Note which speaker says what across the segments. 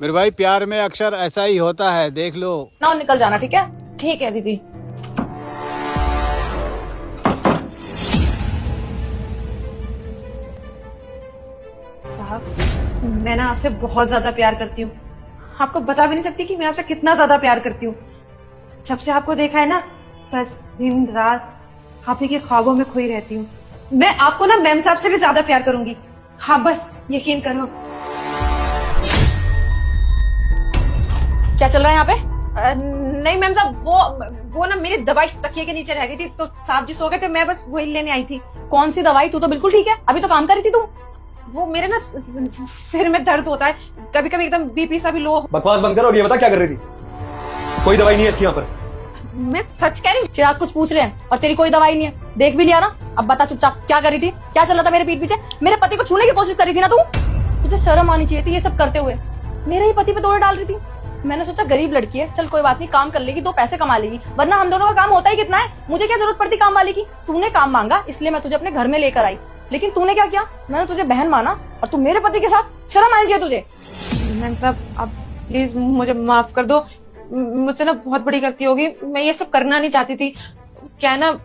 Speaker 1: मेरे भाई प्यार में अक्सर ऐसा ही होता है, देख लो।
Speaker 2: ना निकल जाना, ठीक है? ठीक है दीदी। साहब, मैं ना आपसे बहुत ज्यादा प्यार करती हूँ। आपको बता भी नहीं सकती कि मैं आपसे कितना ज्यादा प्यार करती हूँ। जब से आपको देखा है ना, बस दिन रात आप ही के ख्वाबों में खोई रहती हूँ। मैं आपको ना मैम साहब से भी ज्यादा प्यार करूंगी। हाँ, बस यकीन करो। क्या चल रहा है यहाँ पे? नहीं मैम साहब, वो ना मेरी दवाई तकिए के नीचे रह गई थी, तो साहब जी सो गए थे, मैं बस वही लेने आई थी। कौन सी दवाई? तू तो बिल्कुल ठीक है, अभी तो काम कर रही थी तू। वो मेरे ना सिर में दर्द होता है, कभी कभी एकदम बीपी सा भी लो।
Speaker 3: बकवास बंद करो और ये बता क्या कर रही थी? कोई दवाई नहीं है इसकी यहाँ पर।
Speaker 2: मैं सच कह रही हूँ। चिराग कुछ पूछ रहे हैं और तेरी कोई दवाई नहीं है, देख भी लिया ना। अब बता चुपचाप क्या करी थी, क्या चल रहा था मेरे पीठ पीछे? मेरे पति को छूने की कोशिश करी थी ना तू? तुझे शर्म आनी चाहिए थी ये सब करते हुए। मेरे ही पति पे दौड़ डाल रही थी। मैंने सोचा गरीब लड़की है, चल कोई बात नहीं, काम कर लेगी, 2 पैसे कमा लेगी, वरना हम दोनों का काम होता ही कितना है। मुझे क्या जरूरत पड़ती काम वाले की? तूने काम मांगा इसलिए मैं तुझे अपने घर में लेकर आई, लेकिन तूने क्या किया? मैंने तुझे बहन माना और तू मेरे पति के साथ। शर्म आनी चाहिए तुझे। मैम साहब, आप प्लीज मुझे माफ कर दो, मुझसे ना बहुत बड़ी गलती होगी। मैं ये सब करना नहीं चाहती थी। क्या है ना,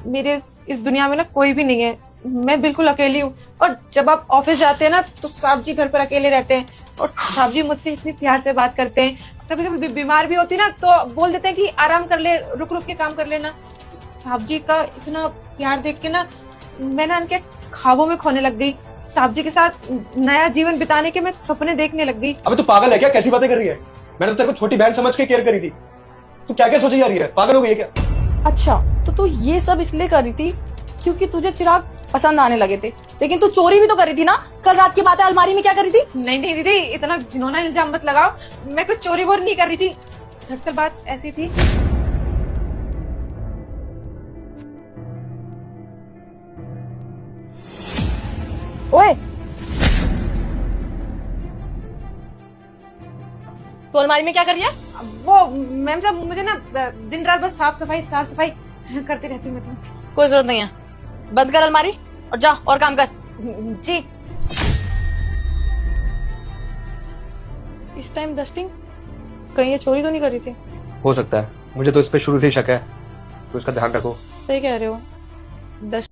Speaker 2: मेरे इस दुनिया में ना कोई भी नहीं है, मैं बिल्कुल अकेली हूँ। और जब आप ऑफिस जाते हैं ना, तो साहब जी घर पर अकेले रहते हैं और साहब जी मुझसे इतने प्यार से बात करते हैं। कभी कभी बीमार भी होती ना, तो बोल देते हैं कि आराम कर ले, रुक रुक के काम कर लेना। साहब जी का इतना प्यार देख के ना, मैं ना उनके ख्वाबों में खोने लग गई। साहब जी के साथ नया जीवन बिताने के मैं सपने देखने लग गई।
Speaker 3: अबे तू पागल है क्या? कैसी बातें कर रही है? मैंने तो तेरे को छोटी बहन समझ के केयर करी थी। तू क्या क्या सोची जा रही है? पागल हो गई है क्या?
Speaker 2: अच्छा, तो तू ये सब इसलिए कर रही थी क्योंकि तुझे चिराग पसंद आने लगे थे, लेकिन तू चोरी भी तो कर रही थी ना। कल रात की बात है, अलमारी में क्या कर रही थी? नहीं नहीं दीदी, इतना घिनौना इल्जाम मत लगाओ। मैं कुछ चोरी वोरी नहीं कर रही थी, दरअसल बात ऐसी थी। ओए, तो अलमारी में क्या कर रही है? वो मैम साहब, मुझे ना दिन रात बस साफ सफाई करती रहती हूँ मैं तो। कोई जरूरत नहीं है, बंद कर अलमारी और जा और काम कर। जी। इस टाइम डस्टिंग, कहीं ये चोरी तो नहीं कर रही थी?
Speaker 3: हो सकता है, मुझे तो इस पे शुरू से ही शक है, तो इसका ध्यान रखो।
Speaker 2: सही कह रहे हो। डस्ट